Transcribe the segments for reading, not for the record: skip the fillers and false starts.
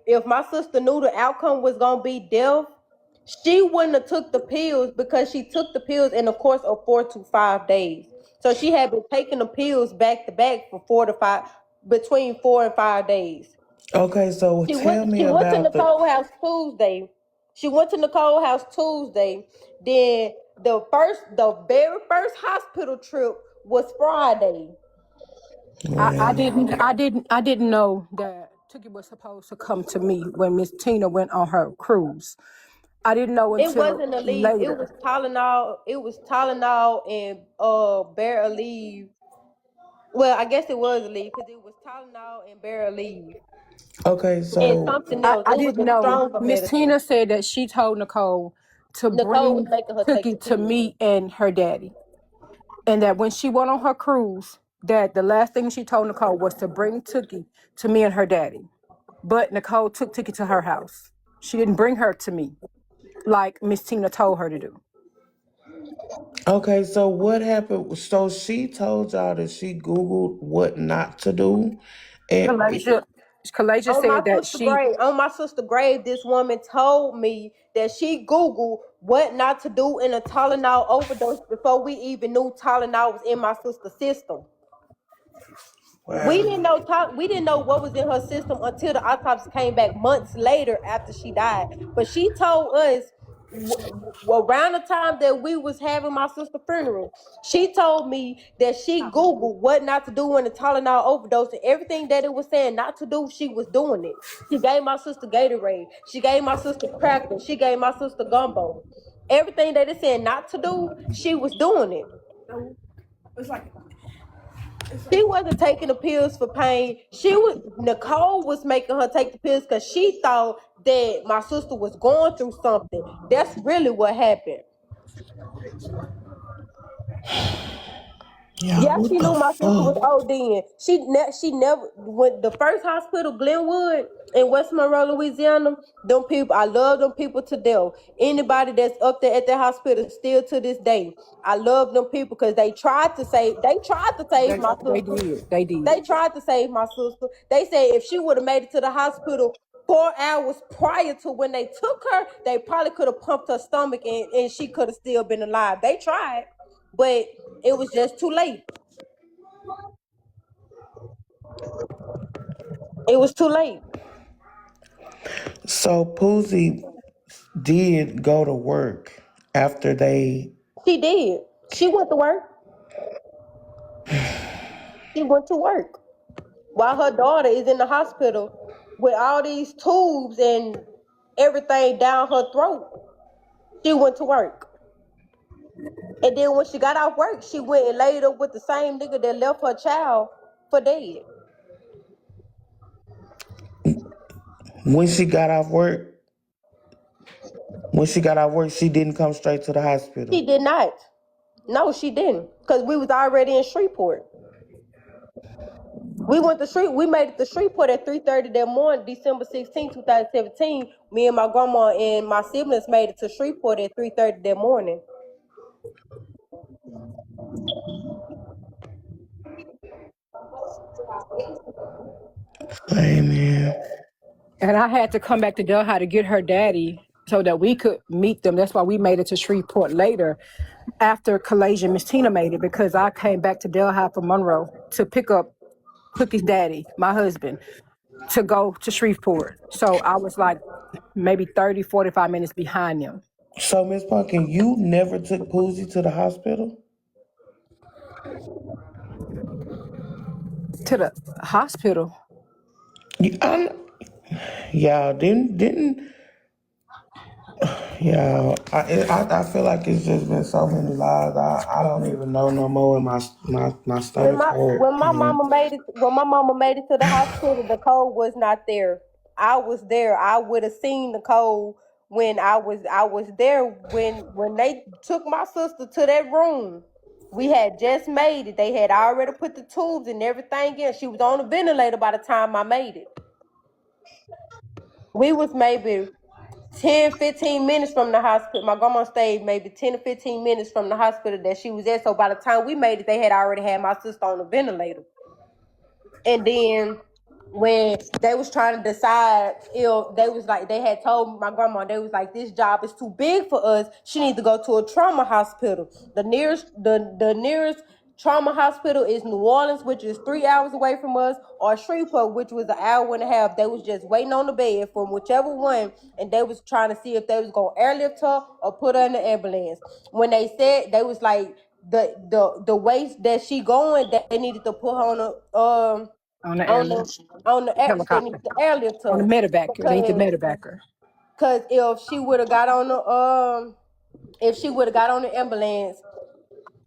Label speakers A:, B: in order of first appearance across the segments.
A: if my sister knew the outcome was gonna be death, she wouldn't have took the pills because she took the pills in the course of 4 to 5 days. So she had been taking the pills back to back for 4 to 5, between 4 and 5 days.
B: Okay, so
A: She
B: tell
A: went.
B: me
A: She went to
B: about the.
A: Nicole house Tuesday. She went to Nicole house Tuesday. Then the very first hospital trip was Friday.
C: I didn't know that Tookie was supposed to come to me when Miss Tina went on her cruise. I didn't know
A: It
C: until
A: wasn't Aleve. It was
C: later.
A: Tylenol. It was Tylenol and Bear Aleve. Well, I guess it was Aleve because it was Tylenol and Bear Aleve
B: Okay,
A: and
B: so
A: something else.
C: I
A: It was
C: didn't
A: a
C: know.
A: stronger
C: Miss
A: medicine.
C: Tina said that she told Nicole to
A: Nicole was
C: bring
A: making her take the
C: Tookie to
A: pills.
C: me and her daddy. And that when she went on her cruise, that the last thing she told Nicole was to bring Tookie to me and her daddy. But Nicole took Tookie to her house. She didn't bring her to me like Miss Tina told her to do.
B: okay, so what happened? So she told y'all that she Googled what not to do, and
C: Kalaja, Kalaja said that she
A: On my sister grave, this woman told me that she Googled what not to do in a Tylenol overdose before we even knew Tylenol was in my sister's system. We
B: wow.
A: didn't know we didn't know what was in her system until the autopsy came back months later after she died. But she told us around the time that we was having my sister's funeral, she told me that she Googled what not to do in a Tylenol overdose, and everything that it was saying not to do, she was doing it. She gave my sister Gatorade. She gave my sister crackers. She gave my sister gumbo. Everything that it said not to do, she was doing it. She wasn't taking the pills for pain. Nicole was making her take the pills because she thought that my sister was going through something. That's really what happened.
B: Yeah,
A: Yeah,
B: what
A: she
B: the
A: knew my sister was
B: fuck?
A: ODing. She never went the first hospital, Glenwood in West Monroe, Louisiana. Them people, I love them people to death. Anybody that's up there at that hospital still to this day, I love them people because they tried to save. They tried to save my
C: they
A: sister.
C: did. They did.
A: They tried to save my sister. They said if she would have made it to the hospital 4 hours prior to when they took her, they probably could have pumped her stomach and she could have still been alive. They tried, but it was just too late. It was too late.
B: So Poozy did go to work after they.
A: She did. She went to work. She went to work while her daughter is in the hospital with all these tubes and everything down her throat. She went to work. And then when she got off work, she went and laid up with the same nigga that left her child for dead.
B: When she got off work, she didn't come straight to the hospital.
A: She did not. No, she didn't. Because we was already in Shreveport. We made it to Shreveport at 3:30 that morning, December 16, 2017. Me and my grandma and my siblings made it to Shreveport at 3:30 that morning.
B: Hey man.
C: And I had to come back to Delhi to get her daddy so that we could meet them. That's why we made it to Shreveport later after Kalaja and Miss Tina made it, because I came back to Delhi from Monroe to pick up Cookie's daddy, my husband, to go to Shreveport. So I was like maybe 30, 45 minutes behind them.
B: So Miss Pumpkin, you never took Poozy to the hospital?
C: To the hospital.
B: You, y'all didn't. Yeah, I feel like it's just been so many lives. I don't even know no more, and my
A: When
B: stomach
A: my
B: hurt.
A: when my mama made it to the hospital, Nicole was not there. I was there. I would have seen Nicole when I was there when they took my sister to that room. We had just made it. They had already put the tubes and everything in. She was on a ventilator by the time I made it. We was maybe 10, 15 minutes from the hospital. My grandma stayed maybe 10 to 15 minutes from the hospital that she was at. So by the time we made it, they had already had my sister on the ventilator. And then when they was trying to decide if they was like, they had told my grandma, they was like, this job is too big for us. She need to go to a trauma hospital. The nearest trauma hospital is New Orleans, which is 3 hours away from us, or Shreveport, which was an hour and a half. They was just waiting on the bed from whichever one, and they was trying to see if they was gonna airlift her or put her in the ambulance. When they said, they was like, the way that she going, that they needed to put her on a
C: on the
A: on
C: airlift
A: the they need
C: helicopter,
A: to airlift
C: on the
A: her,
C: medevac. They need the
A: because
C: medevacer.
A: if she would have got on the ambulance,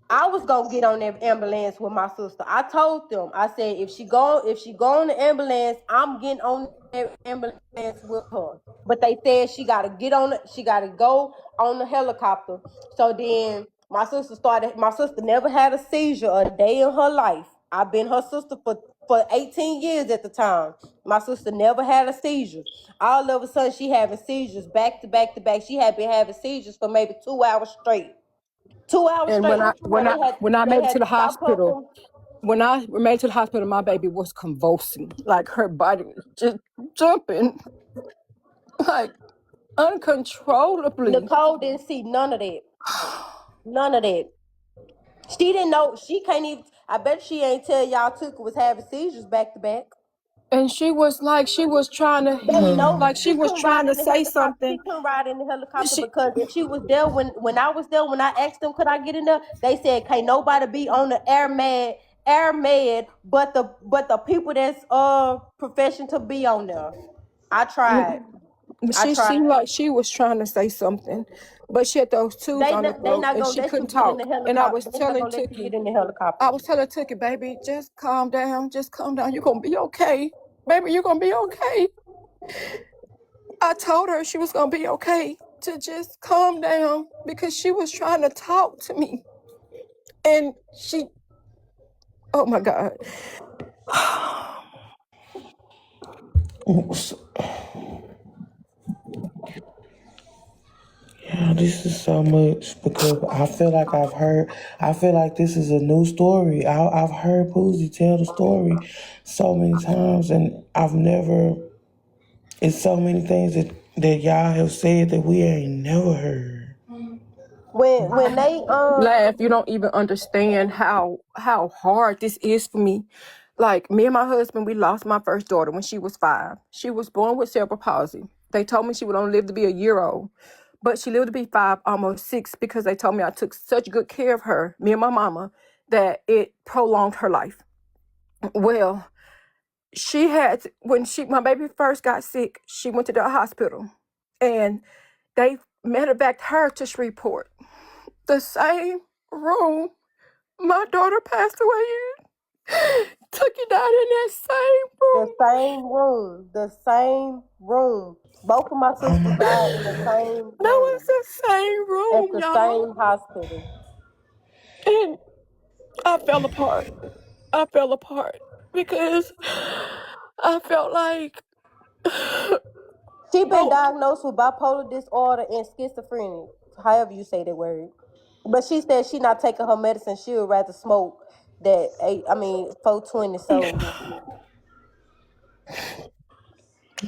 A: I was gonna get on that ambulance with my sister. I told them, I said, if she go on the ambulance, I'm getting on that ambulance with her. But they said she gotta go on the helicopter. So then my sister never had a seizure a day in her life. I've been her sister for 18 years at the time. My sister never had a seizure. All of a sudden she having seizures back to back to back. She had been having seizures for maybe 2 hours straight. 2 hours
C: And
A: straight.
C: when I
A: You know,
C: when I
A: they
C: made it
A: had
C: to the
A: to stop her
C: hospital,
A: from.
C: when I made it to the hospital, my baby was convulsing, like her body was just jumping, like uncontrollably.
A: Nicole didn't see none of that. None of that. She didn't know. She can't even. I bet she ain't tell y'all Tuka was having seizures back to back.
C: And she was trying to,
A: They know
C: like she
A: she
C: was
A: couldn't ride
C: trying to
A: in the
C: say
A: helicopter. She
C: something.
A: couldn't ride in the helicopter
C: She
A: because if she was there when I was there, when I asked them could I get in there, they said can't nobody be on the air med but the people that's profession to be on there. I tried. I
C: she
A: tried.
C: seemed like she was trying to say something, but she had those tubes on her
A: They
C: throat
A: not
C: and
A: gonna
C: she
A: let you
C: couldn't
A: get in the
C: talk. And I
A: helicopter.
C: was
A: They not
C: telling
A: gonna let you get
C: Tookie,
A: in the helicopter.
C: baby, just calm down, you're gonna be okay, baby, you're gonna be okay. I told her she was gonna be okay, to just calm down, because she was trying to talk to me, and she, oh my God.
B: Yeah, this is so much because I feel like this is a new story. I've heard Poozy tell the story so many times, and it's so many things that y'all have said that we ain't never heard.
A: When they
C: Laugh, you don't even understand how hard this is for me. Like, me and my husband, we lost my first daughter when she was 5. She was born with cerebral palsy. They told me she would only live to be a year old, but she lived to be 5, almost 6, because they told me I took such good care of her, me and my mama, that it prolonged her life. Well, when my baby first got sick, she went to the hospital, and they medevaced her to Shreveport, the same room my daughter passed away in. Tookie died in that same
A: the
C: room.
A: same room. Both of my
B: Oh
A: sisters
B: my
A: died in the
B: God.
A: same
C: That was
A: room
C: the same
A: at
C: room,
A: the
C: y'all.
A: same hospital.
C: And I fell apart. I fell apart because I felt like,
A: She been
C: oh,
A: diagnosed with bipolar disorder and schizophrenia, however you say that word. But she said she not taking her medicine. She would rather smoke that 420. So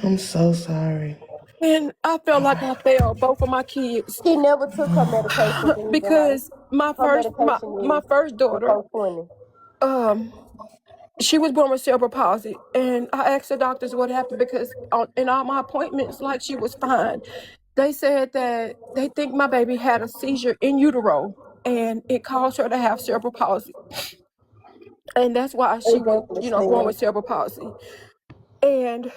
B: I'm so sorry.
C: and I felt like I failed both of my kids
A: she never took her medication either. Like
C: because my
A: her
C: first
A: medication
C: my
A: is
C: first
A: the
C: daughter,
A: 420.
C: um, she was born with cerebral palsy, and I asked the doctors what happened because in all my appointments, like, she was fine. They said that they think my baby had a seizure in utero, and it caused her to have cerebral palsy, and that's why she was, born with cerebral palsy. And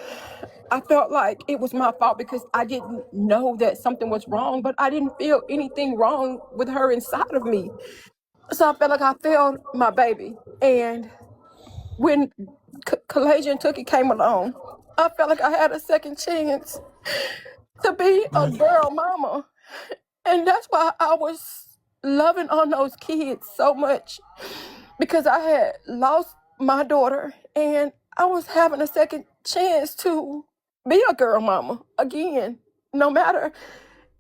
C: I felt like it was my fault because I didn't know that something was wrong, but I didn't feel anything wrong with her inside of me. So I felt like I failed my baby. And when Kalaja and Tookie came along, I felt like I had a second chance to be a girl mama. And that's why I was loving on those kids so much, because I had lost my daughter and I was having a second chance to be a girl mama again. No matter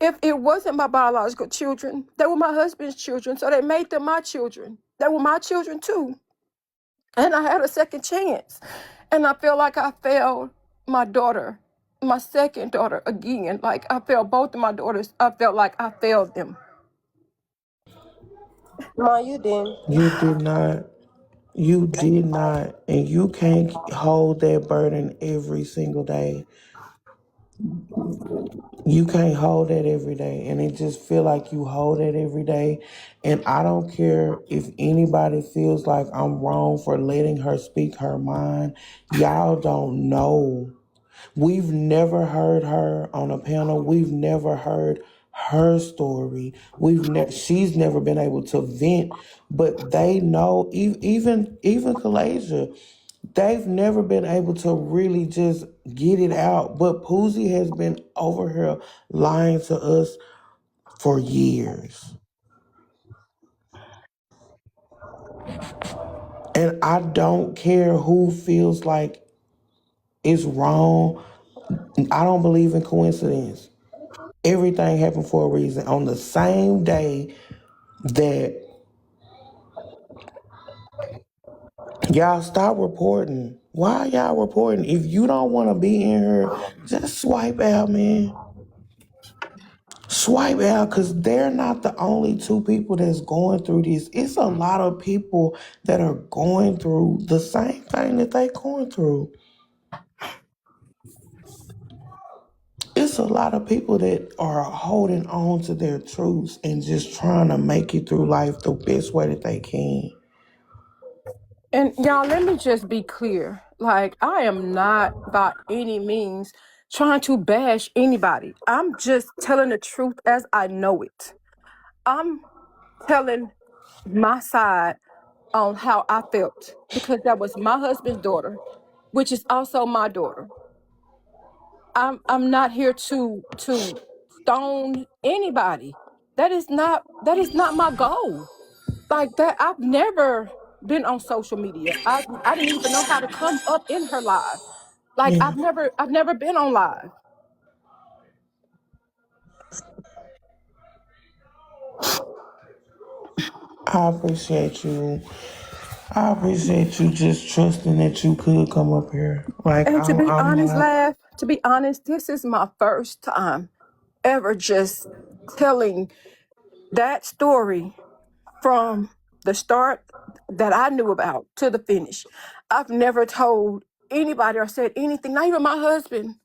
C: if it wasn't my biological children, they were my husband's children, so they made them my children. They were my children too. And I had a second chance. And I feel like I failed my daughter, my second daughter again. Like I failed both of my daughters. I felt like I failed them.
A: No, you didn't.
B: You did not. You did not. And you can't hold that burden every single day. You can't hold that every day. And it just feel like you hold it every day. And I don't care if anybody feels like I'm wrong for letting her speak her mind. Y'all don't know. We've never heard her on a panel. We've never heard her story. She's never been able to vent, but they know, even Kalasia, they've never been able to really just get it out. But Poozie has been over here lying to us for years. And I don't care who feels like it's wrong. I don't believe in coincidence. Everything happened for a reason. On the same day that y'all stop reporting. Why y'all reporting? If you don't want to be in here, just swipe out, man. Swipe out, because they're not the only two people that's going through this. It's a lot of people that are going through the same thing that they going through. It's a lot of people that are holding on to their truths and just trying to make it through life the best way that they can.
C: And y'all, let me just be clear. Like, I am not by any means trying to bash anybody. I'm just telling the truth as I know it. I'm telling my side on how I felt because that was my husband's daughter, which is also my daughter. I'm not here to stone anybody. That is not my goal. Like that, I've never been on social media. I didn't even know how to come up in her live. Like
B: Yeah,
C: I've never been on live.
B: I appreciate you. I appreciate you just trusting that you could come up here. Like
C: And to be
B: I'm
C: honest,
B: not.
C: to be honest, this is my first time ever just telling that story from the start that I knew about to the finish. I've never told anybody or said anything, not even my husband.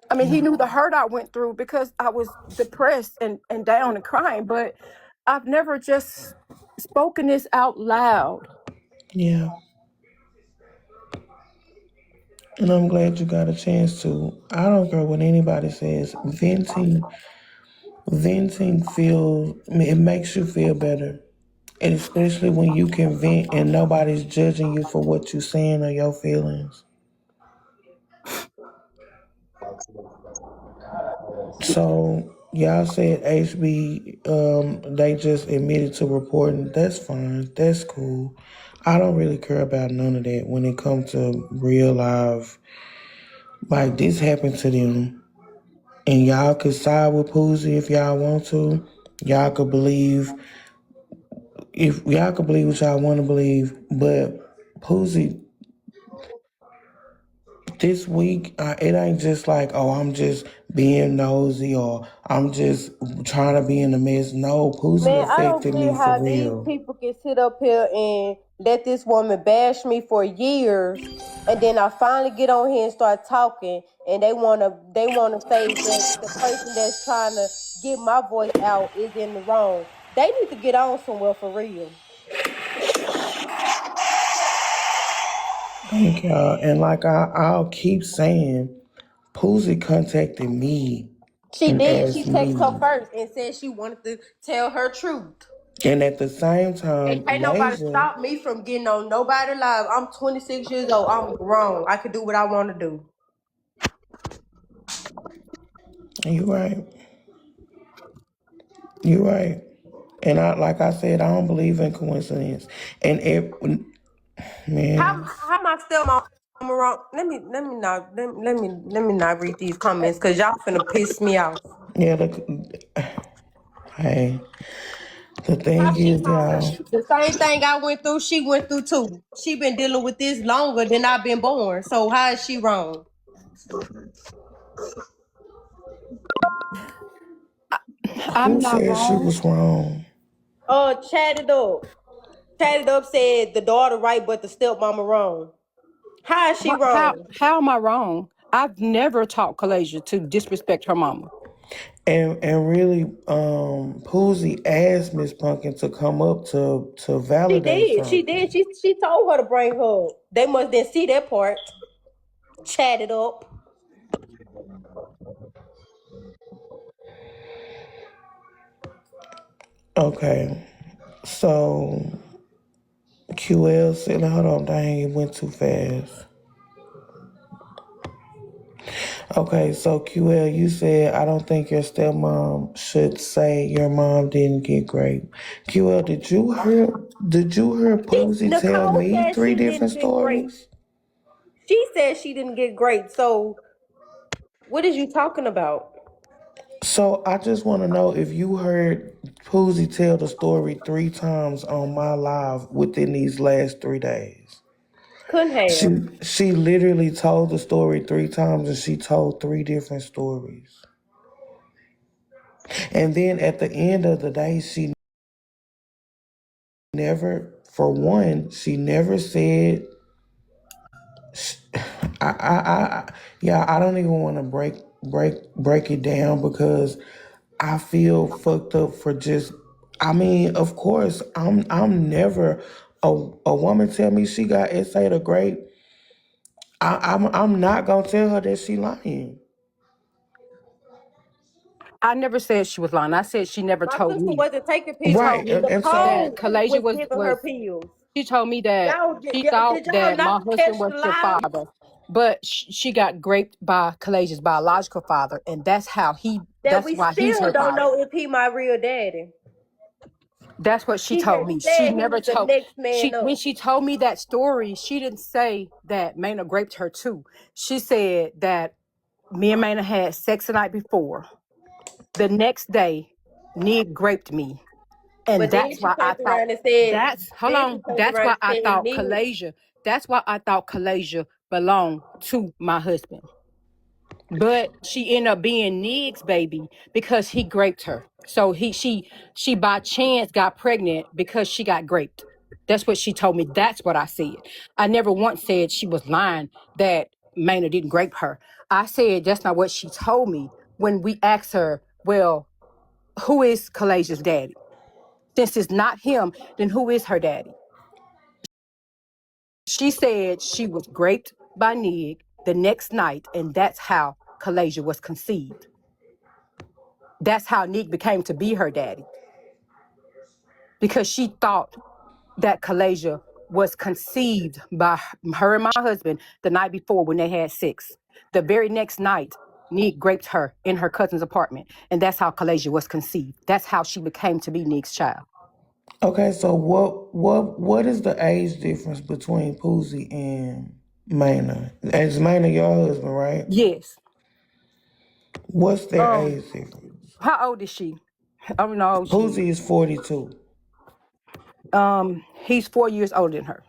C: I mean, he
B: Yeah,
C: knew the hurt I went through because I was depressed and down and crying, but I've never just spoken this out loud.
B: yeah. And I'm glad you got a chance to. I don't care what anybody says. Venting feels, it makes you feel better. And especially when you can vent and nobody's judging you for what you're saying or your feelings. So y'all said HB, they just admitted to reporting. That's fine. That's cool. I don't really care about none of that when it comes to real life. Like this happened to them. And y'all could side with Poozie if y'all want to. Y'all could believe if y'all could believe what y'all want to believe. But Poozie, this week, it ain't just like, oh, I'm just being nosy or I'm just trying to be in the mess. No, Poozie
A: Man, I don't
B: affected
A: get
B: me for
A: how these
B: real.
A: people can sit up here and let this woman bash me for years, and then I finally get on here and start talking, and they wanna say that the person that's trying to get my voice out is in the wrong. They need to get on somewhere for real.
B: Thank y'all. And like I'll keep saying, Poozie contacted me
A: She
B: and
A: did. She
B: asked
A: texted her
B: me.
A: first and said she wanted to tell her truth.
B: And at the same time,
A: Ain't nobody
B: Lasia,
A: stop me from getting on nobody live. I'm 26 years old. I'm grown. I can do what I want to do.
B: you're right. You're right. And like I said, I don't believe in coincidence. And
A: How
B: man,
A: how my stepmom wrong? Let me not read these comments because y'all finna piss me off.
B: yeah, hey, The
A: How
B: thing
A: she
B: is,
A: wrong?
B: y'all,
A: The same thing I went through, she went through too. She been dealing with this longer than I've been born. So how is she wrong?
B: who
C: I'm not
B: said she
C: wrong.
B: was wrong?
A: Chatted up. Chatted up said the daughter right, but the stepmama wrong. How is she wrong?
C: How am I wrong? I've never taught Kalasia to disrespect her mama.
B: And really, Poozy asked Miss Pumpkin to come up to
A: She
B: validate
A: did. She
B: something.
A: did. She told her to bring her up. They must didn't see that part. Chatted up.
B: Okay, so QL said, hold on, dang, it went too fast. Okay, so QL, you said, I don't think your stepmom should say your mom didn't get raped. QL, did you hear Poozy tell
A: Nicole
B: me
A: said
B: three
A: she
B: different
A: didn't get great.
B: stories?
A: She said she didn't get great. So what is you talking about?
B: So I just want to know if you heard Poozy tell the story 3 times on my live within these last 3 days.
A: Couldn't
B: She
A: have.
B: she literally told the story 3 times and she told 3 different stories. And then at the end of the day, she never, for one, she never said. Yeah, I don't even want to break it down because I feel fucked up for just. I mean, of course, I'm never a woman tell me she got essay to great. I'm not gonna tell her that she lying.
C: I never said she was lying. I said she never
A: My
C: told
A: sister
C: me.
A: wasn't taking
C: She
A: pills.
C: told
B: Right,
C: me
B: and so
C: that
A: Nicole
C: Kalasia
A: was
C: was
A: giving her
C: was.
A: pills.
C: She told me that
A: Y'all,
C: she
A: did
C: thought
A: y'all
C: that my
A: not catch
C: husband was
A: the
C: the
A: lie?
C: father, but she got raped by Kalasia's biological father, and that's how he.
A: That
C: That's
A: we
C: why he's
A: still
C: her
A: don't
C: father.
A: know if he my real daddy.
C: That's what she
A: She
C: told
A: just
C: me. She
A: said he
C: never
A: was the
C: told
A: next man
C: when
A: up.
C: she told me that story. She didn't say that Maynard raped her too. She said that me and Maynard had sex the night before. The next day, Nig raped me. And
A: But then
C: that's
A: she
C: why I
A: turned
C: thought
A: around and said,
C: hold on. That's why I thought
A: "Nigga."
C: Kalasia. That's why I thought Kalasia belonged to my husband. But she ended up being Nig's baby because he raped her. So she by chance got pregnant because she got raped. That's what she told me. That's what I said. I never once said she was lying that Maynard didn't rape her. I said that's not what she told me when we asked her, well, who is Kalasia's daddy? Since it's not him, then who is her daddy? She said she was raped by Nig the next night, and that's how Kalasia was conceived. That's how Nig became to be her daddy, because she thought that Kalasia was conceived by her and my husband the night before when they had sex. The very next night, Nig raped her in her cousin's apartment, and that's how Kalasia was conceived. That's how she became to be Nig's child.
B: okay, so what is the age difference between Poozy and Maynard? Is Maynard your husband, right?
C: Yes.
B: What's their age difference?
C: How old is she? I don't know how old she is.
B: Poozy is 42.
C: He's 4 years older than her.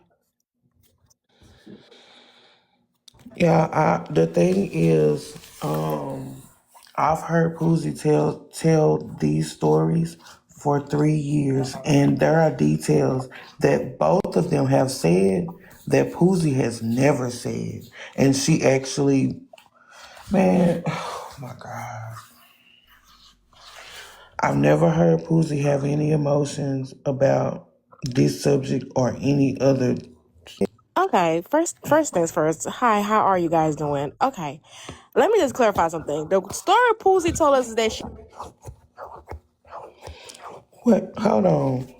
B: Yeah, the thing is, I've heard Poozy tell these stories for 3 years, and there are details that both of them have said that Poozy has never said, and she actually, man, oh my God, I've never heard Poozy have any emotions about this subject or any other.
D: Okay, first things first. Hi, how are you guys doing? Okay, let me just clarify something. The story Poozy told us is that
B: What? Hold on.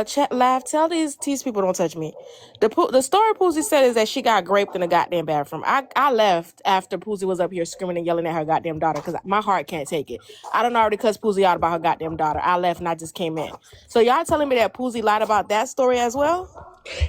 D: chat laugh. Tell these people don't touch me. The story Poozy said is that she got raped in the goddamn bathroom. I left after Poozy was up here screaming and yelling at her goddamn daughter because my heart can't take it. I don't already cuss Poozy out about her goddamn daughter. I left and I just came in. So y'all telling me that Poozy lied about that story as well?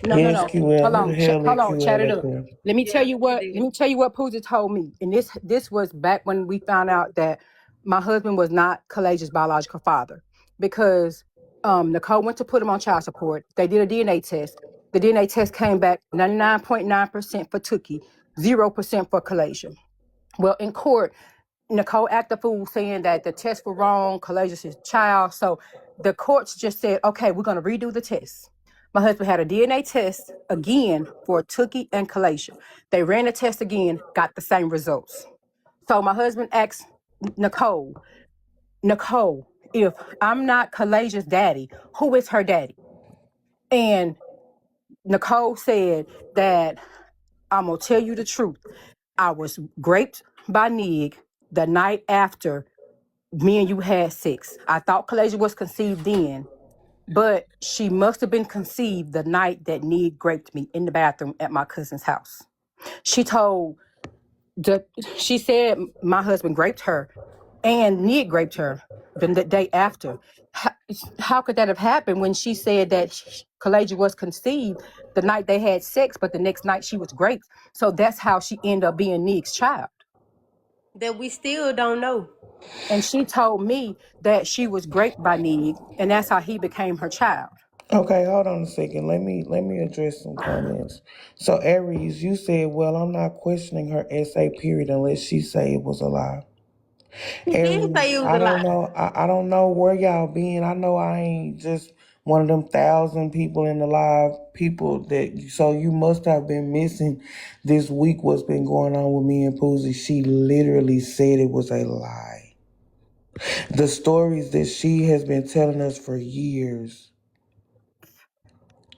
C: No, no,
B: Yes,
C: no.
B: QL.
C: Hold
B: Who the
C: on.
B: hell
C: Hold
B: let
C: on. Chat
B: QL
C: it
B: up
C: up.
B: here?
C: Let me tell
A: Yeah,
C: you
A: she
C: what. Let
A: did.
C: me tell you what Pooja told me. And this was back when we found out that my husband was not Kalasia's biological father. because Nicole went to put him on child support. They did a DNA test. The DNA test came back 99.9% for Tookie, 0% for Kalasia. Well, in court, Nicole acted a fool saying that the tests were wrong, Kalasia's his child. So the courts just said, okay, we're going to redo the test. My husband had a DNA test again for Tookie and Kalasia. They ran the test again, got the same results. So my husband asked Nicole, if I'm not Kalasia's daddy, who is her daddy? And Nicole said that I'm going to tell you the truth. I was raped by Nig the night after me and you had sex. I thought Kalasia was conceived then, but she must have been conceived the night that Nig raped me in the bathroom at my cousin's house. She said my husband raped her and Nig raped her the day after. How could that have happened when she said that Kalasia was conceived the night they had sex, but the next night she was raped? So that's how she ended up being Nig's child.
A: That we still don't know.
C: And she told me that she was raped by Nig, and that's how he became her child.
B: Okay, hold on a second. Let me address some comments. So Aries, you said, well, I'm not questioning her essay period unless she say it was a lie.
A: He did say
B: Aries,
A: it was
B: I
A: a
B: don't
A: lie.
B: know. I don't know where y'all been. I know I ain't just one of them 1,000 people in the live people that. So you must have been missing this week. What's been going on with me and Poozy? She literally said it was a lie. The stories that she has been telling us for years.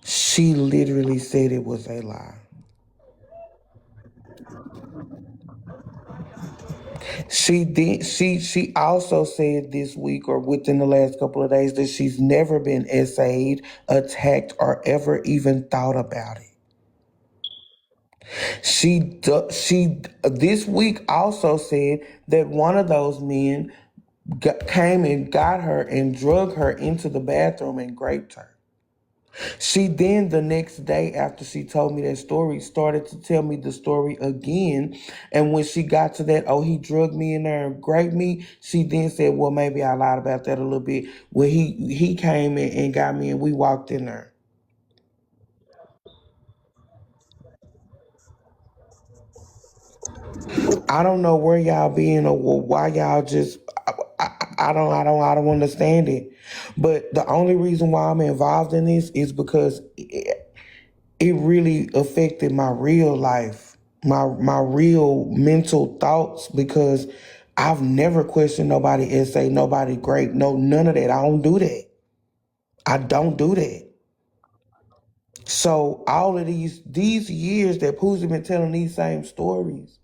B: She literally said it was a lie. She also said this week or within the last couple of days that she's never been essayed, attacked, or ever even thought about it. She this week also said that one of those men came and got her and drug her into the bathroom and raped her. She then, the next day after she told me that story, started to tell me the story again. And when she got to that, oh, he drugged me in there and raped me, she then said, well, maybe I lied about that a little bit. Well, he came in and got me and we walked in there. I don't know where y'all been or why y'all just I don't understand it. But the only reason why I'm involved in this is because it really affected my real life, my real mental thoughts, because I've never questioned nobody essay, nobody great, no, none of that. I don't do that. I don't do that. So all of these years that Pooh's been telling these same stories,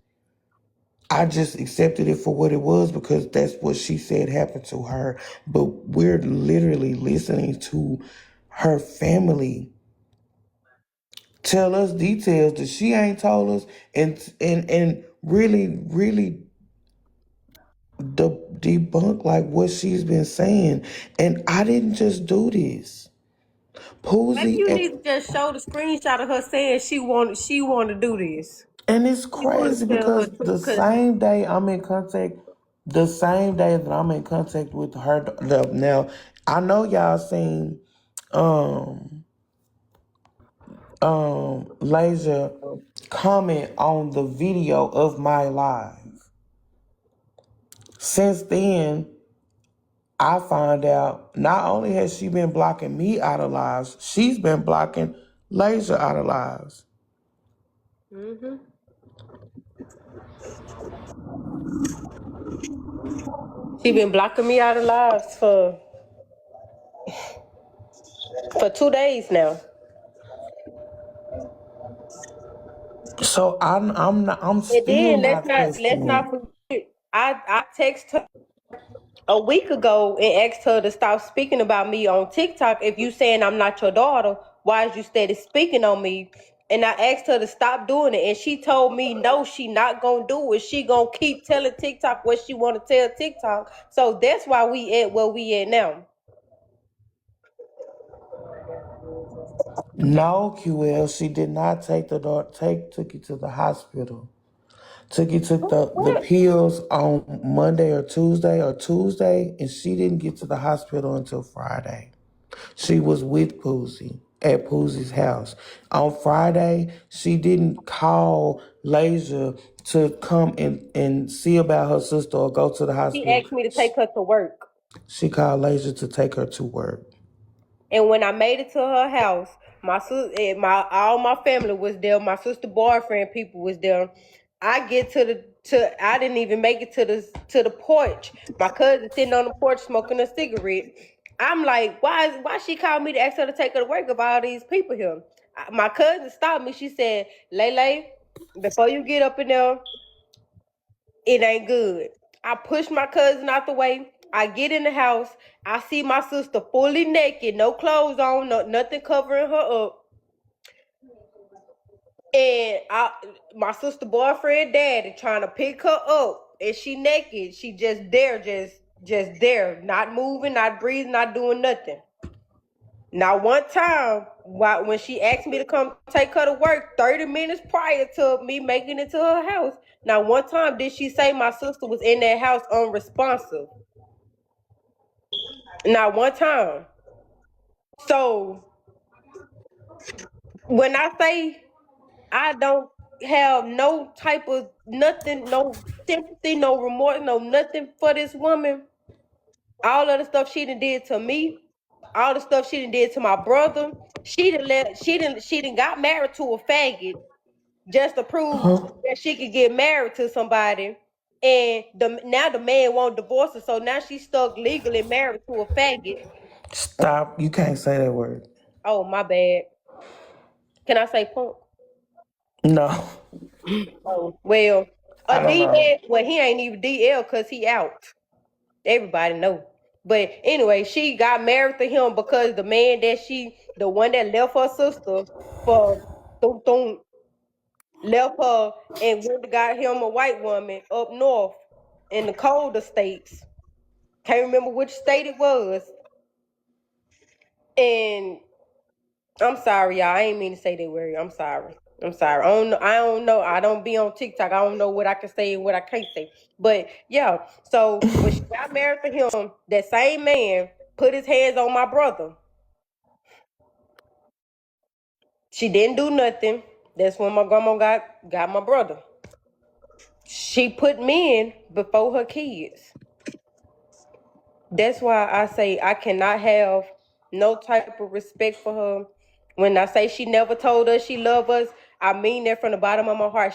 B: I just accepted it for what it was because that's what she said happened to her. But we're literally listening to her family tell us details that she ain't told us, and really debunk like what she's been saying. And I didn't just do this.
A: Maybe
B: Poozy,
A: you need to just show the screenshot of her saying she wanted to do this.
B: and it's
A: She wanted
B: crazy
A: to tell her
B: because
A: truth because
B: the same day that I'm in contact with her. Now I know y'all seen um Lasia comment on the video of my live. Since then, I find out not only has she been blocking me out of lives, she's been blocking Lasia out of lives.
A: she been blocking me out of lives for 2 days now.
B: So I'm
A: And
B: still
A: then let's
B: not
A: not let's
B: questioning.
A: not forget. I text her a week ago and asked her to stop speaking about me on TikTok. If you saying I'm not your daughter, why is you steady speaking on me? And I asked her to stop doing it, and she told me no, she not gonna do it. She gonna keep telling TikTok what she want to tell TikTok. So that's why we at where we at now.
B: No, QL, she did not take took you to the hospital. Tookie took the
A: What?
B: pills on Monday or Tuesday, and she didn't get to the hospital until Friday. She was with Poozie at Poozie's house. On Friday, she didn't call Lasia to come and see about her sister or go to the
A: She
B: hospital.
A: asked me to take her to work.
B: She called Lasia to take her to work.
A: And when I made it to her house, my sister, all my family was there. My sister boyfriend people was there. I get I didn't even make it to the porch. My cousin sitting on the porch smoking a cigarette. I'm like, why she called me to ask her to take her to work of all these people here? My cousin stopped me. She said, Lele, before you get up in there, it ain't good. I push my cousin out the way. I get in the house. I see my sister fully naked, no clothes on, nothing covering her up. And my sister boyfriend daddy trying to pick her up, and she naked. She just there, just there, not moving, not breathing, not doing nothing. Now, one time, when she asked me to come take her to work 30 minutes prior to me making it to her house, now, one time did she say my sister was in that house unresponsive? Not one time. So, when I say I don't have no type of nothing, no sympathy, no remorse, no nothing for this woman, all of the stuff she done did to me, all the stuff she done did to my brother, she done got married to a faggot just to prove
B: Huh?
A: that she could get married to somebody. And now the man won't divorce her, so now she's stuck legally married to a faggot.
B: Stop. You can't say that word.
A: Oh, my bad. Can I say punk?
B: No.
A: Oh, well, a
B: I don't know.
A: DL, well, he ain't even DL because he out. Everybody know. But anyway, she got married to him because the man the one that left her sister for thum, left her and went and got him a white woman up north in the colder states. Can't remember which state it was. And I'm sorry, y'all. I ain't mean to say that word. I'm sorry. I'm sorry. I don't know. I don't be on TikTok. I don't know what I can say and what I can't say. But yeah, so when she got married to him, that same man put his hands on my brother. She didn't do nothing. That's when my grandma got my brother. She put me in before her kids. That's why I say I cannot have no type of respect for her. When I say she never told us she loved us, I mean that from the bottom of my heart.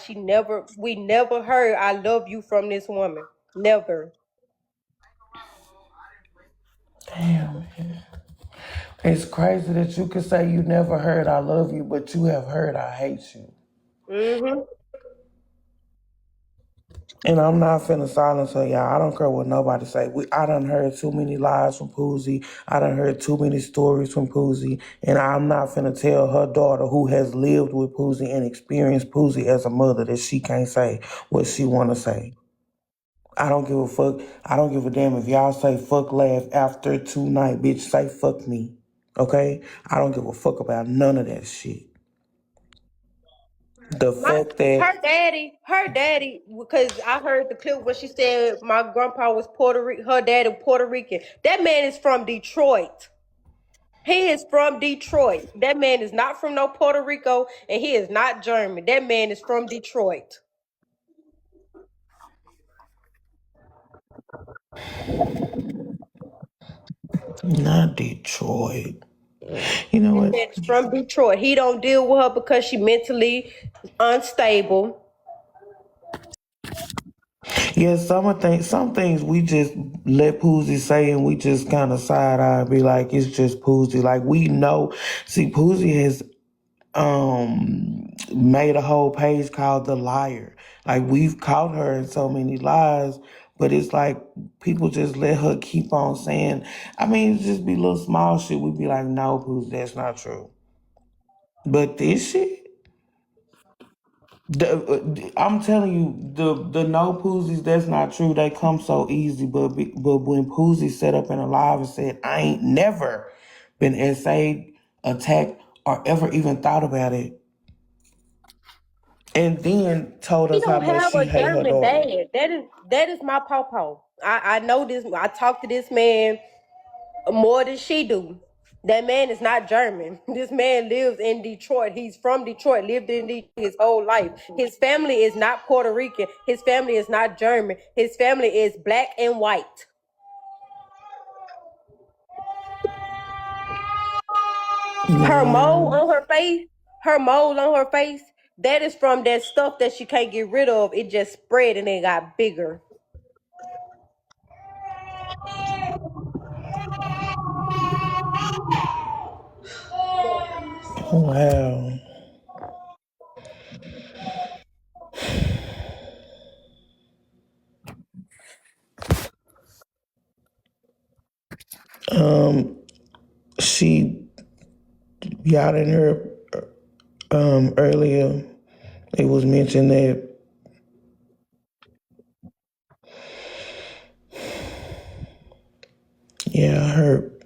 A: We never heard I love you from this woman. Never.
B: Damn. It's crazy that you can say you never heard I love you, but you have heard I hate you.
A: Mm-hmm.
B: And I'm not finna silence her, y'all. I don't care what nobody say. I done heard too many lies from Poozie. I done heard too many stories from Poozie. And I'm not finna tell her daughter who has lived with Poozie and experienced Poozie as a mother that she can't say what she wanna say. I don't give a fuck. I don't give a damn if y'all say fuck laugh after tonight, bitch. Say fuck me. Okay? I don't give a fuck about none of that shit. The fact that
A: Her daddy, because I heard the clip where she said my grandpa was Puerto Rican, her daddy Puerto Rican. That man is from Detroit. He is from Detroit. That man is not from no Puerto Rico, and he is not German. That man is from Detroit.
B: not Detroit. You know
A: That
B: what?
A: man is from Detroit. He don't deal with her because she mentally unstable.
B: Yeah, some things we just let Poozie say and we just kind of side eye and be like, it's just Poozie. Like we know, see, Poozie has made a whole page called The Liar. Like we've caught her in so many lies, but it's like people just let her keep on saying. I mean, it just be little small shit. We'd be like, no, Poozie, that's not true. But this shit. I'm telling you, the no Poozies, that's not true. They come so easy, but when Poozie set up in a live and said, I ain't never been essayed, attacked, or ever even thought about it. and then told
A: He
B: us how
A: don't
B: much
A: have
B: she
A: a
B: hate her
A: German
B: daughter.
A: dad. That is my pawpaw. I know this. I talk to this man more than she do. That man is not German. This man lives in Detroit. He's from Detroit, lived in Detroit his whole life. His family is not Puerto Rican. His family is not German. His family is black and white. Her mole
B: Man,
A: on her face, her mole on her face, that is from that stuff that she can't get rid of. It just spread and it got bigger.
B: wow. Um, she y'all didn't hear earlier. It was mentioned that yeah, I heard.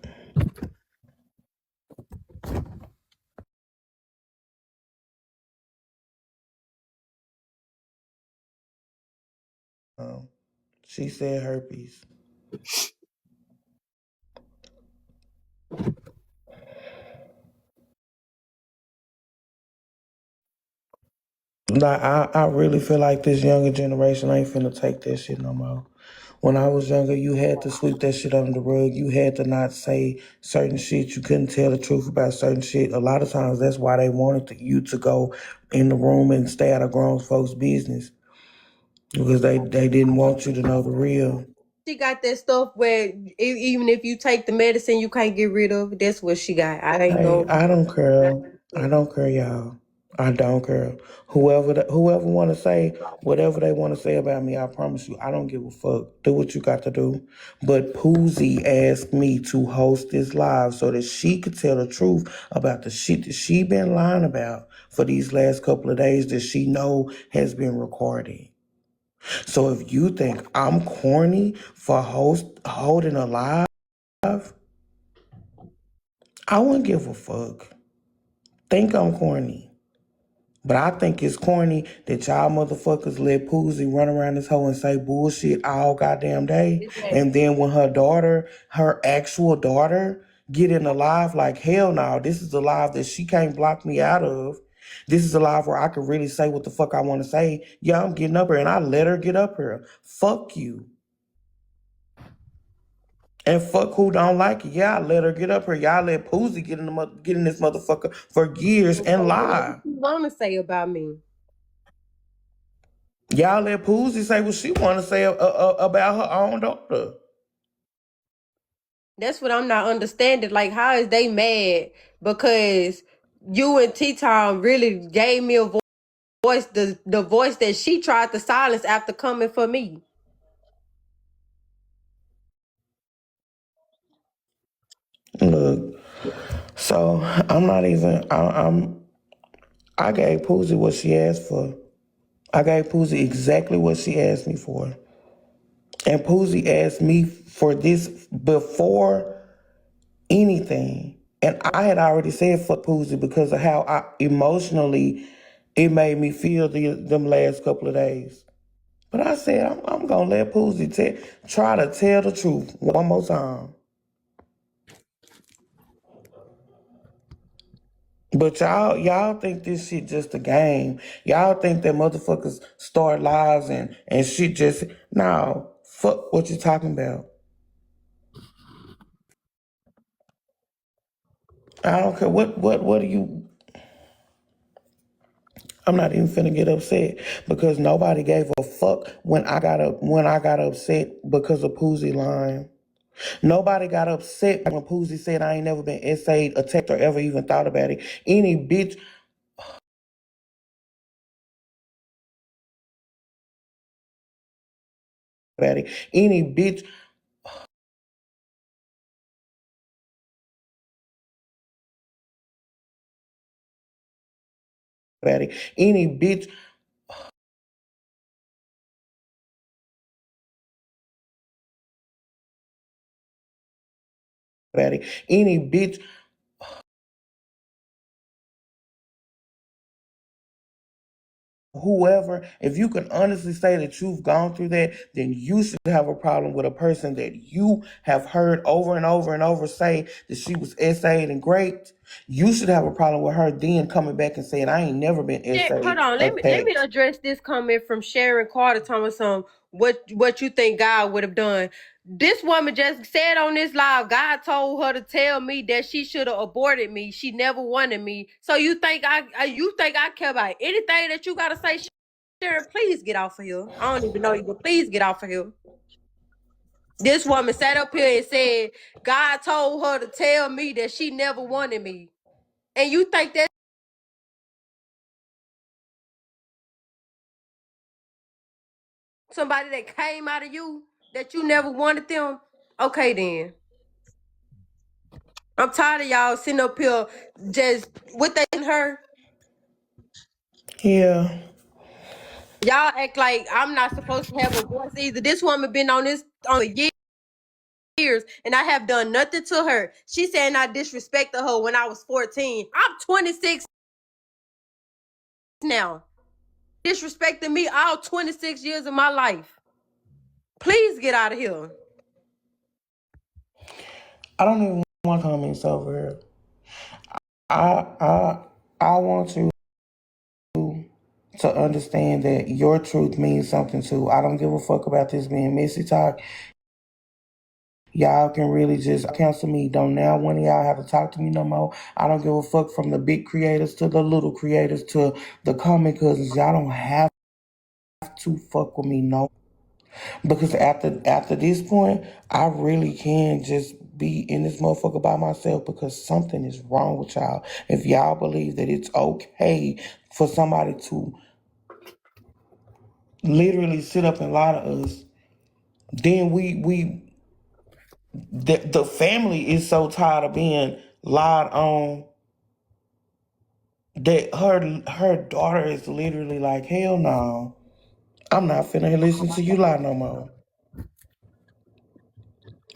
B: Um, she said herpes. Like I really feel like this younger generation ain't finna take that shit no more. When I was younger, you had to sweep that shit under the rug. You had to not say certain shit. You couldn't tell the truth about certain shit. A lot of times, that's why they wanted you to go in the room and stay out of grown folks' business because they didn't want you to know the real.
A: She got that stuff where even if you take the medicine, you can't get rid of it. That's what she got. I ain't
B: Hey,
A: gonna.
B: I don't care. I don't care, y'all. I don't care. Whoever want to say whatever they want to say about me, I promise you, I don't give a fuck. Do what you got to do. But Poozie asked me to host this live so that she could tell the truth about the shit that she been lying about for these last couple of days that she know has been recorded. So if you think I'm corny for holding a live, I wouldn't give a fuck. Think I'm corny. But I think it's corny that y'all motherfuckers let Poozie run around this hoe and say bullshit all goddamn day. And then when her daughter, her actual daughter, get in the live, like, hell no, this is the live that she can't block me out of. This is a live where I can really say what the fuck I want to say. Yeah, I'm getting up here and I let her get up here. Fuck you. And fuck who don't like it. Yeah, I let her get up here. Y'all let Poozie get in this motherfucker for years and
A: What
B: lie.
A: you want to say about me?
B: Y'all let Poozie say what she want to say about her own daughter.
A: That's what I'm not understanding. Like, how is they mad because you and T Tom really gave me a voice, the voice that she tried to silence after coming for me.
B: Look, so I'm not even. I gave Poozie what she asked for. I gave Poozie exactly what she asked me for, and Poozie asked me for this before anything. And I had already said fuck Poozie because of how I emotionally it made me feel them last couple of days. But I said I'm gonna let Poozie try to tell the truth one more time. But y'all think this shit just a game. Y'all think that motherfuckers start lives and shit just no. Fuck what you talking about. I don't care what do you. I'm not even finna get upset because nobody gave a fuck when I got upset because of Poozie lying. Nobody got upset when Poozie said I ain't never been essayed, attacked, or ever even thought about it. Any bitch about it. Any bitch about it. Any bitch about it. Any bitch whoever, if you can honestly say that you've gone through that, then you should have a problem with a person that you have heard over and over and over say that she was SA'd and raped. You should have a problem with her then coming back and saying, I ain't never been
A: Hold
B: SA'd
A: on,
B: or
A: let me
B: packed.
A: address this comment from Sharon Carter Thomason. What you think God would have done? This woman just said on this live, God told her to tell me that she should have aborted me. She never wanted me. So you think I care about anything that you gotta say, Sharon? Please get off of here. I don't even know you, but please get off of here. This woman sat up here and said God told her to tell me that she never wanted me. And you think that somebody that came out of you that you never wanted them? Okay then. I'm tired of y'all sitting up here just with that in her.
B: Yeah.
A: Y'all act like I'm not supposed to have a voice either. This woman been on this on years, and I have done nothing to her. She saying I disrespected her when I was 14. I'm 26 now. Disrespecting me all 26 years of my life. Please get out of here.
B: I don't even want comments over here. I I I want you to understand that your truth means something too. I don't give a fuck about this being messy talk. Y'all can really just cancel me. Don't now one of y'all have to talk to me no more. I don't give a fuck from the big creators to the little creators to the common cousins. Y'all don't have to fuck with me no. Because after this point, I really can just be in this motherfucker by myself because something is wrong with y'all. If y'all believe that it's okay for somebody to literally sit up and lie to us, then the family is so tired of being lied on that her daughter is literally like, hell no, I'm not finna listen to you lie no more.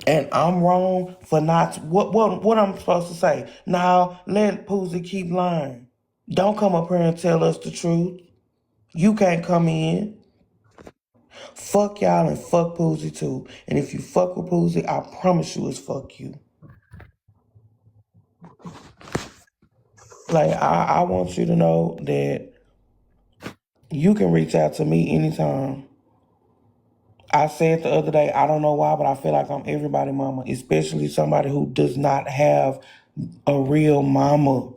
B: And I'm wrong for not what I'm supposed to say. Now let Poozie keep lying. Don't come up here and tell us the truth. You can't come in. Fuck y'all and fuck Poozie too. And if you fuck with Poozie, I promise you it's fuck you. Like I want you to know that you can reach out to me anytime. I said the other day, I don't know why, but I feel like I'm everybody mama, especially somebody who does not have a real mama.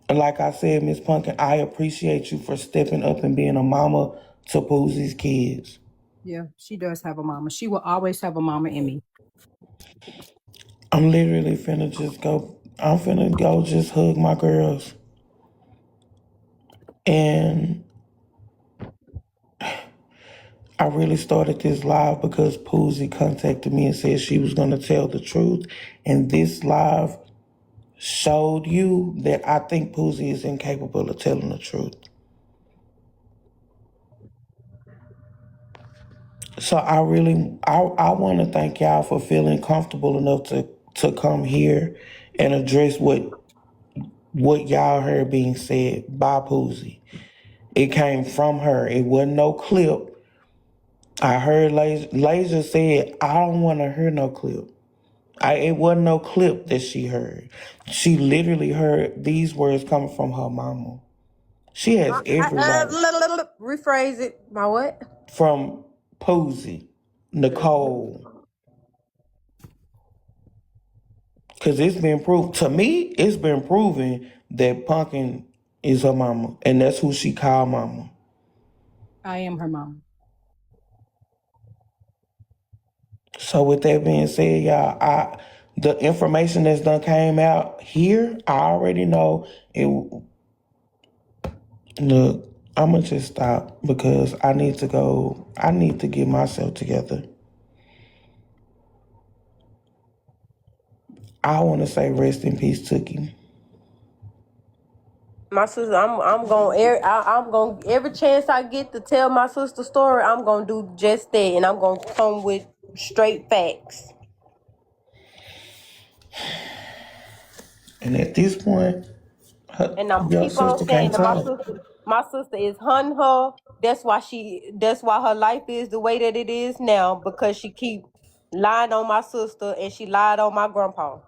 B: And like I said, Miss Pumpkin, I appreciate you for stepping up and being a mama to Poozie's kids.
C: Yeah, she does have a mama. She will always have a mama in me.
B: I'm literally I'm finna go just hug my girls. And I really started this live because Poozie contacted me and said she was gonna tell the truth. And this live showed you that I think Poozie is incapable of telling the truth. So I want to thank y'all for feeling comfortable enough to come here and address what y'all heard being said by Poozie. It came from her. It wasn't no clip. I heard Laser said, I don't want to hear no clip. It wasn't no clip that she heard. She literally heard these words coming from her mama. She has every right.
A: Rephrase it. My what?
B: From Poozie, Nicole. Because it's been proved, to me, it's been proven that Pumpkin is her mama. And that's who she called mama.
C: I am her mama.
B: So with that being said, y'all, the information that's done came out here, I already know it. Look, I'm going to just stop because I need to get myself together. I want to say rest in peace, Tookie.
A: My sister, I'm gonna every chance I get to tell my sister's story, I'm gonna do just that, and I'm gonna come with straight facts.
B: And at this point,
A: And I'm
B: your
A: keep on
B: sister
A: saying
B: can't
A: to my
B: talk.
A: sister, My sister is hunting her. That's why her life is the way that it is now, because she keep lying on my sister and she lied on my grandpa.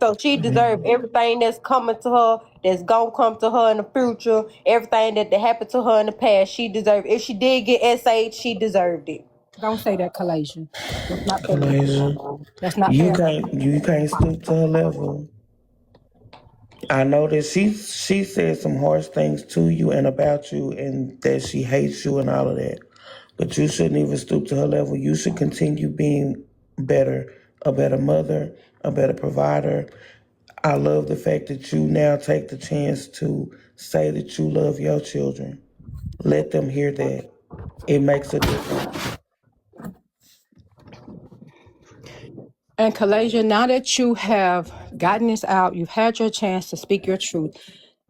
A: So she deserves everything that's coming to her, that's gonna come to her in the future, everything that happened to her in the past. She deserved. If she did get SH, she deserved it.
C: Don't say that, Kalasia. That's not fair.
B: Kalasia,
C: That's not
B: you
C: fair.
B: can't stoop to her level. I know that she said some harsh things to you and about you, and that she hates you and all of that. But you shouldn't even stoop to her level. You should continue being better, a better mother, a better provider. I love the fact that you now take the chance to say that you love your children. Let them hear that. It makes a difference.
C: And Kalasia, now that you have gotten this out, you've had your chance to speak your truth.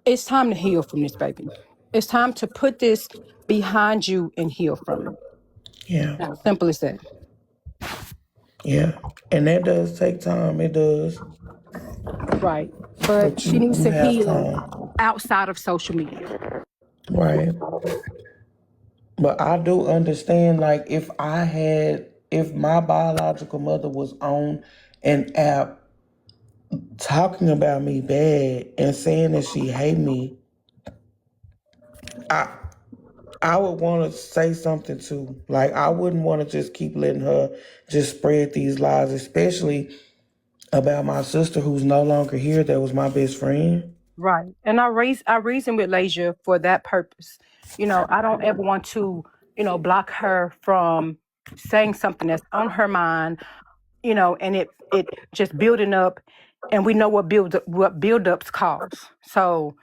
C: It's time to heal from this, baby. It's time to put this behind you and heal from it.
B: Yeah,
C: Simple as that.
B: yeah. And that does take time. It does.
C: Right. But
B: But
C: she needs
B: you
C: to
B: have
C: heal
B: time.
C: outside of social media.
B: Right. But I do understand, like, if my biological mother was on an app talking about me bad and saying that she hate me, I I would want to say something too. Like, I wouldn't want to just keep letting her just spread these lies, especially about my sister who's no longer here. That was my best friend.
C: Right. And I reason with Lasia for that purpose. I don't ever want to, block her from saying something that's on her mind, and it just building up, and we know what build ups cause. So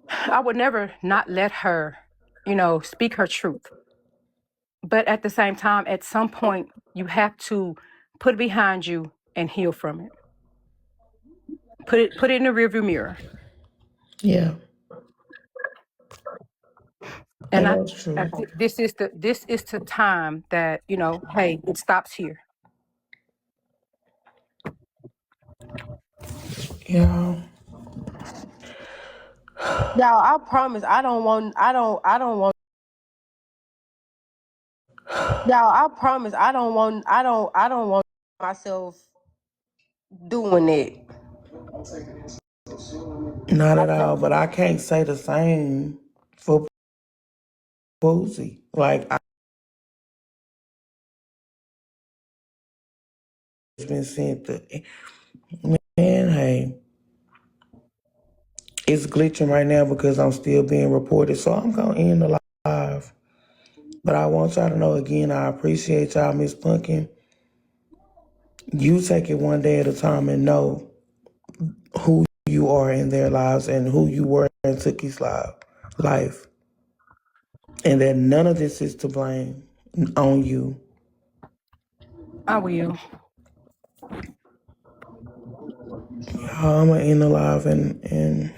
C: I would never not let her, speak her truth. But at the same time, at some point, you have to put it behind you and heal from it. Put it in the rearview mirror.
B: Yeah,
C: And
B: and that's true.
C: this is the time that hey, it stops here.
B: Yeah,
A: Y'all, I promise I don't want y'all, I promise I don't want myself doing it.
B: not at all. But I can't say the same for Boosie. Like, I've been sent the man. Hey, it's glitching right now because I'm still being reported. So I'm gonna end the live. But I want y'all to know again, I appreciate y'all, Miss Pumpkin. You take it one day at a time and know who you are in their lives and who you were in Tookie's life. And that none of this is to blame on you.
C: I will.
B: I'm gonna end the live and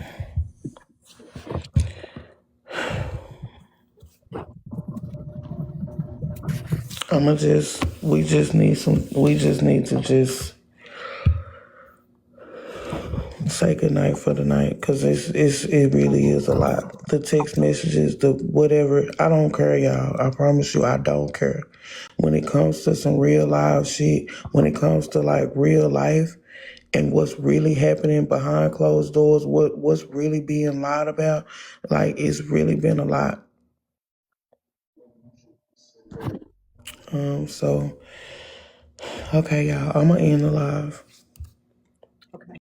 B: we just need to just say goodnight for the night, because it really is a lot. The text messages, the whatever, I don't care, y'all. I promise you, I don't care. When it comes to some real live shit, when it comes to like real life and what's really happening behind closed doors, what's really being lied about, like, it's really been a lot. So okay, y'all, I'm gonna end the live.